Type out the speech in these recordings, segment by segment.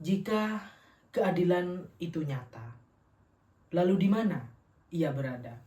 Jika keadilan itu nyata, lalu di mana ia berada?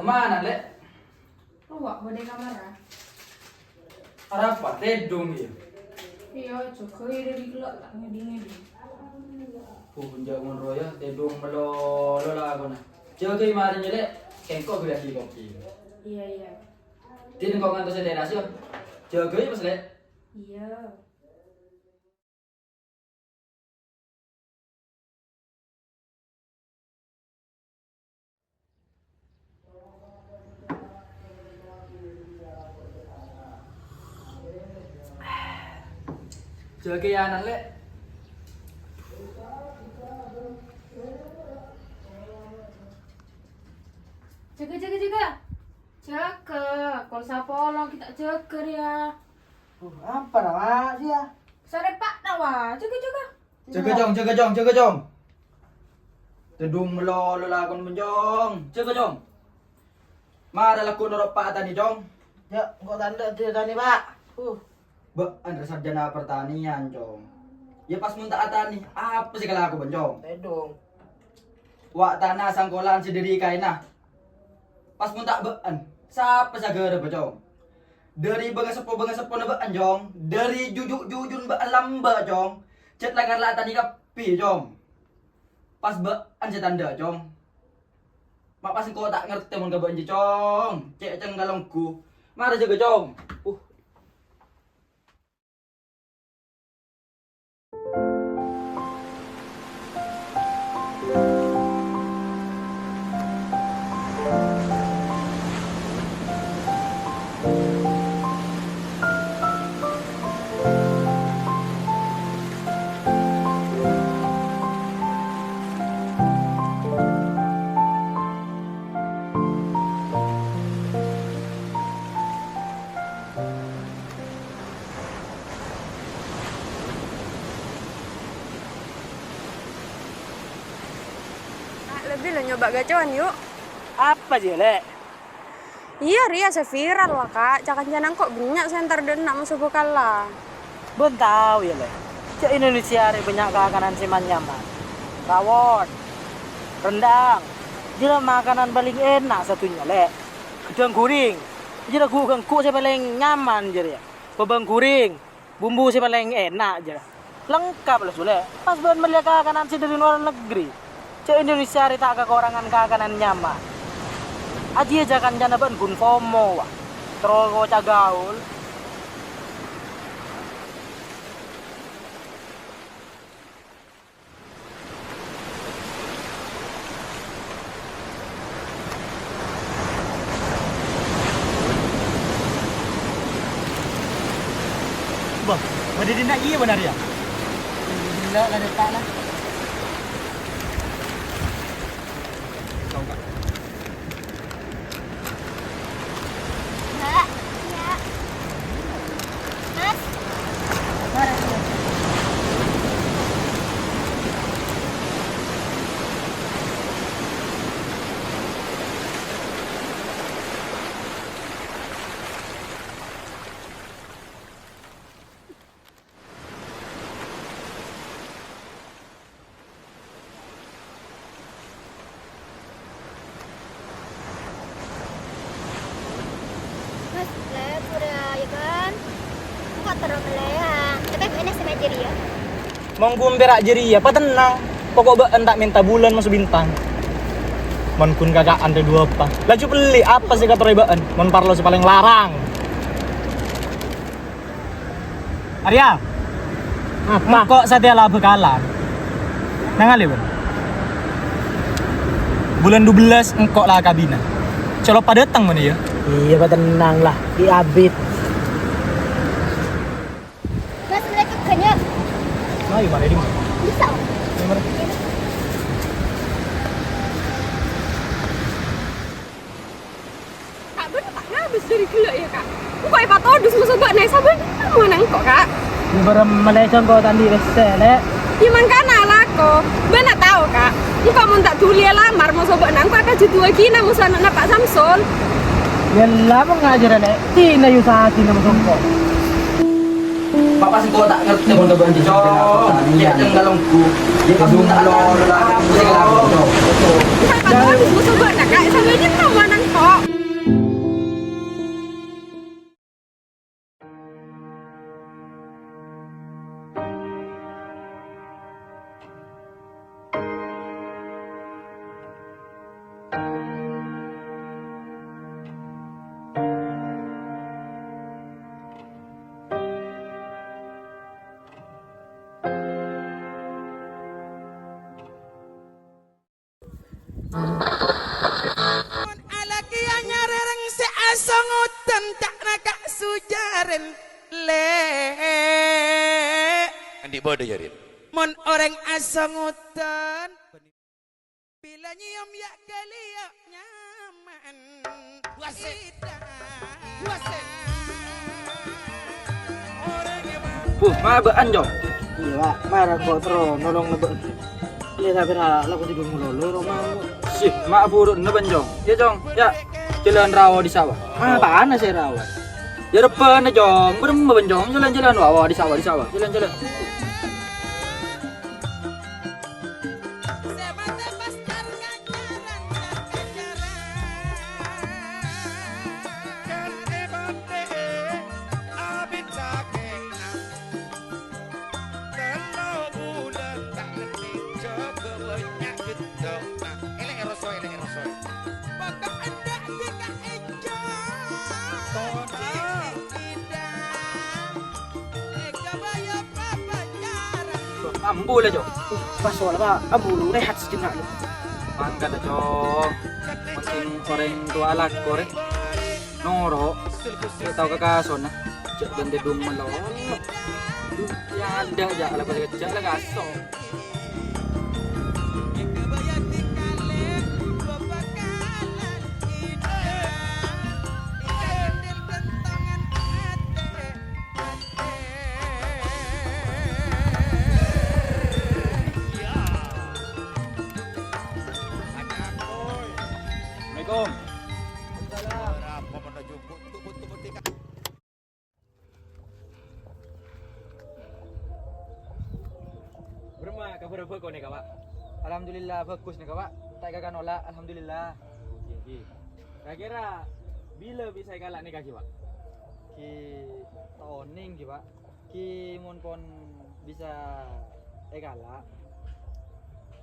Mana lek? Luwak bodai kamar ah. Apa tedung ya? Iya, juga dari gelap tak ngedi-ngedi. Punjak mon roya tedung melolo lah aku nah. Jaga kemarin lek, kengkok gue lagi kopi. Iya. Tin kok ngantos teras yo. Jaga ya pas lek. Iya. Jaga ya anak lek. Jaga. Kalau sapolong kita jaga ya. Apa nama dia? Sare pak nawa. Jaga. Jaga jong. Tedung melolo lah kon menjong. Jaga jong. Mara laku norok pak tani jong. Ya, kok tanda dia tani pak? Ba, andra sarjana pertanian jong. Ya pas muntah tani, apa sih kalau aku benjong? Tedong. Wak tanah sangkolan sendiri kainah. Pas muntah bean, siapa sagara bejong? Dari bengasepo na bean jong, dari jujun bean lamba jong. Cet lagar la tani kapi jong. Pas bean tanda jong. Mak pas kau tak ngerti mon gaban jong. Cek ceng galongku. Mara jaga jong. Lebih lo nyoba gacuan yuk. Apa sih, Lek? Iya Ria seviral wah kak. Cakan janang kok banyak sentar dan nak masuk bukal lah. Bon tahu ya, Lek. Cek Indonesia ada banyak makanan siman nyaman. Rawon, rendang. Jadi makanan paling enak satunya, Lek. Gedang guring. Jadi gengku saya paling nyaman jadi. Bebang guring, bumbu saya paling enak jadi. Lengkap lah, Lek. Pas buat melihat makanan sih dari luar negeri. Cek Indonesia ada tak kekurangan makanan nyaman. Aji aja kan jana ban gun FOMO wah. Terus gaul. Bah, pada dia nak iya benar ya? Gila lah depan lah. Mbak, ya. Mas, Lep udah ya kan? Kok terus melehang? Tapi ini sama jadi ya. Mau gumberak jeri apa tenang. Pokok baan tak minta bulan masuk bintang. Mon kun kakak ante dua apa. Laju beli apa sih kata baan? Mon parlo si paling larang. Arya. Apa? Kok saya lah bekalan. Nangali ben. Bulan 12 engkok lah kabina. Colok pada datang mana ya? Iya, tenang lah. Abid. Mas, mereka kenyang. Ayo mana di mana? Bisa. Kak Ben tak habis dari gila ya kak. Kok ipa todus musuh bak naik saben mau nang kok kak. Ini barang melecong kau tadi resele. Ya mangkana lah kok. Ben tak tahu kak. Engkau mau tak tuli lamar musuh bak nang kok akan jutu lagi nang musuh anak Pak Samsul. Yalah mengajar nek. Tina yusati nama songko. Papa sih kau tak ngerti mau ngebantu cong. Lihat yang galongku. Dia kamu tak lor lah. Dia galong cong. Kok ipa todus musuh bak nak kak sambil dia mau nang kok. Alaki anyareng se asongotan tak nakak sujaren le. Andi bodoh jarin. Mon orang asongotan bila nyium ya kali ya nyaman. Wasit. Wasit. Mah baan jong. Iya, Pak. Marah kok terus nolong lebek. Lihat tapi laku tidur ngelolo mau. Sih, mak buruk neban jong. Ya jong, ya. Jalan rawa di sawah. Apaan sih rawan? Ya depan na jong. Berem ben jong. Jalan-jalan rawa di sawah. Jalan-jalan. Sebas-sebas karena jalan abin saking kalau bulan tak ngerti coba banyak gitu nah eleng erosoy pokok anda tiga ejo tona eka baya papa jarang Ambu lah jong. Pas soal Pak, aburu rehat sejenak lu. Makan na jong. Makin koreng tua alat koreng. Noro. Kita tahu kakason na. Jak ganda dum malo. Ya ada aja ala ko kecak lah kaso. eka baya tikale bebakalan ide ide bentangan Assalamualaikum. Berapa menuju butuh tingkat. Berma kabar apa kau ni kawak? Alhamdulillah bagus ni kawak. Tak gagal nolak alhamdulillah. Okey. Kira-kira bila bisa galak ni kaki, Pak? Ki toning ki, Pak. Ki mun pon bisa galak.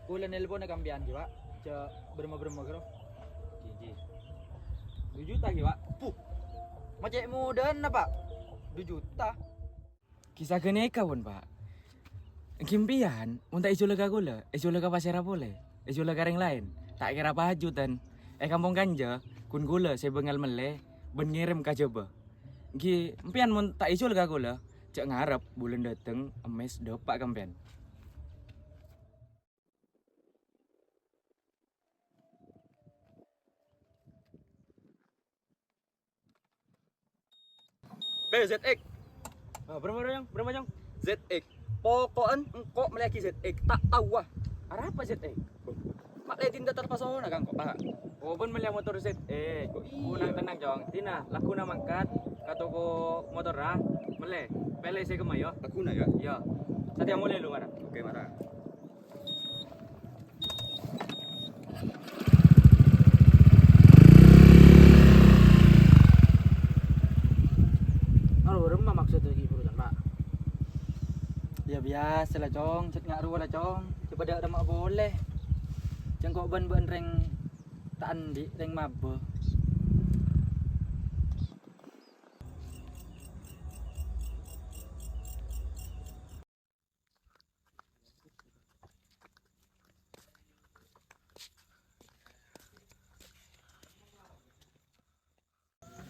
Ulan nelpon na kambian ki, Pak. Cak berma-berma kero. Ji. 2 juta ki, Pak. Puh. Macam muda na, Pak. 2 juta. Kisah keneka pun, Pak. Kimpian, unta isu lega gula, isu lega pasera boleh, isu lega ring lain. Tak kira apa hajutan. Kampung ganja, kun gula saya bengal mele, ben ngirim ka coba. Ki, empian mun tak isu lega gula, cak ngarep bulan dateng emes dopak kampian. ZX. Berapa jong? ZX. Pokokan engkau melaki ZX tak tahu ah. Arah apa ZX? Mak leh tinda terpasona kan kok, Pak. Oh, pun melihat motor ZX. Unang tenang jong. Tina, laku na mangkat katoko motor ah. Mele, pele saya kemayo. Aku na ya. Ya. Tadi mulai lu marah. Oke, marah. Kalau berema maksud lagi perusahaan Pak. Ya biasa lah cong, cek ngak ruah lah cong. Coba dak mak boleh. Cengkok ben reng tak andi, reng mabel.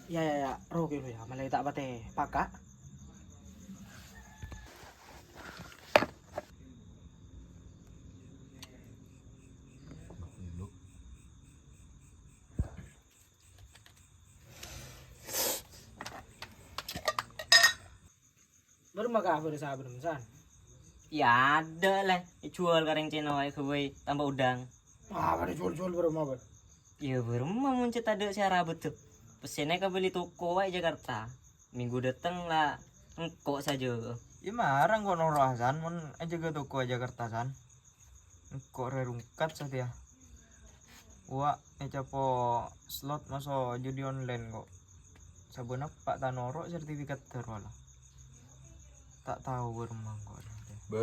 Ya, roh gitu ya, malah tak bate pakak. Baru makan apa sahabat san? Ya ada lah, jual kareng ceno ay kawai tambah udang. Pada jual baru mau ber. Ya baru mau muncul ada siara betul. Pesennya ke beli toko ay Jakarta. Minggu dateng lah, engkok saja. Ya marang kok norah san, mun aja ke toko Jakarta san. Kok rerungkat saja. Wah, capo slot masuk judi online kok. Sabun apa tak norok sertifikat terwala. Tak tahu beremang kok.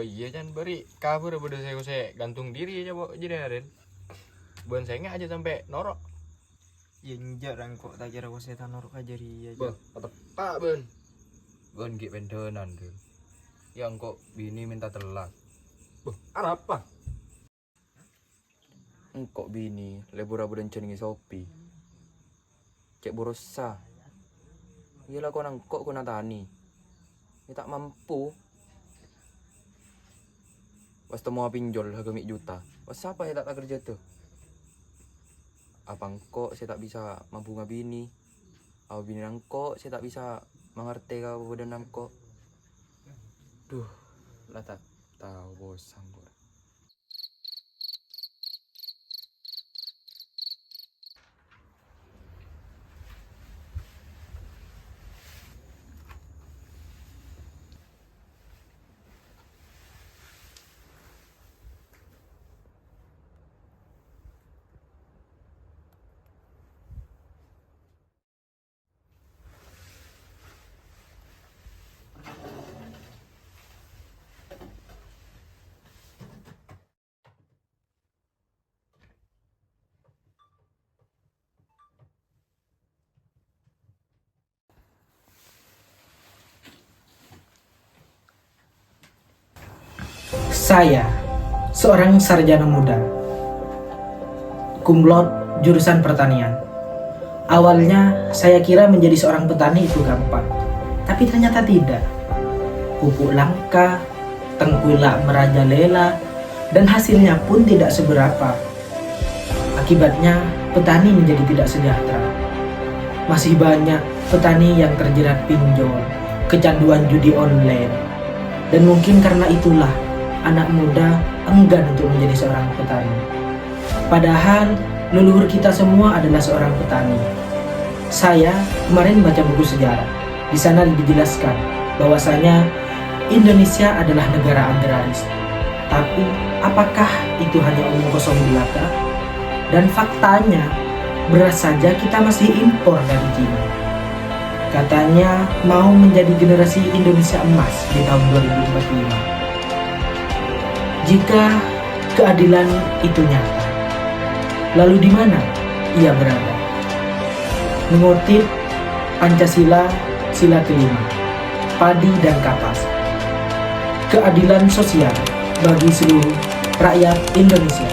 Iya kan beri kabur udah saya gantung diri aja bawa jadi Aren. Buan saya nggak aja sampai norok. Ya jarang kok tak kira saya norok aja ria aja. Bah, tepak ben. Buan gak bendenan tuh. Yang kok bini minta telak. Bah, apa? Engkok bini lebur-lebur dan cengi sopi. Cek borosa. Iyalah kau nangkok kau natani. Ini tak mampu. Pas temu pinjol harga juta. Pas siapa yang tak kerja tuh? Apa engkok saya tak bisa mampu ngabini? Apa bini nangkok saya tak bisa mengerti kau badan nangkok? Duh, lah tak tahu bosan gue. Saya, seorang sarjana muda, cum laude jurusan pertanian. Awalnya saya kira menjadi seorang petani itu gampang, tapi ternyata tidak. Pupuk langka, tengkulak merajalela, dan hasilnya pun tidak seberapa. Akibatnya, petani menjadi tidak sejahtera. Masih banyak petani yang terjerat pinjol, kecanduan judi online, dan mungkin karena itulah anak muda enggan untuk menjadi seorang petani. Padahal leluhur kita semua adalah seorang petani. Saya kemarin baca buku sejarah. Di sana dijelaskan bahwasanya Indonesia adalah negara agraris. Tapi apakah itu hanya omong kosong belaka? Dan faktanya beras saja kita masih impor dari Cina. Katanya mau menjadi generasi Indonesia emas di tahun 2045. Jika keadilan itu nyata, lalu di mana ia berada? Mengutip Pancasila sila kelima, padi dan kapas. Keadilan sosial bagi seluruh rakyat Indonesia.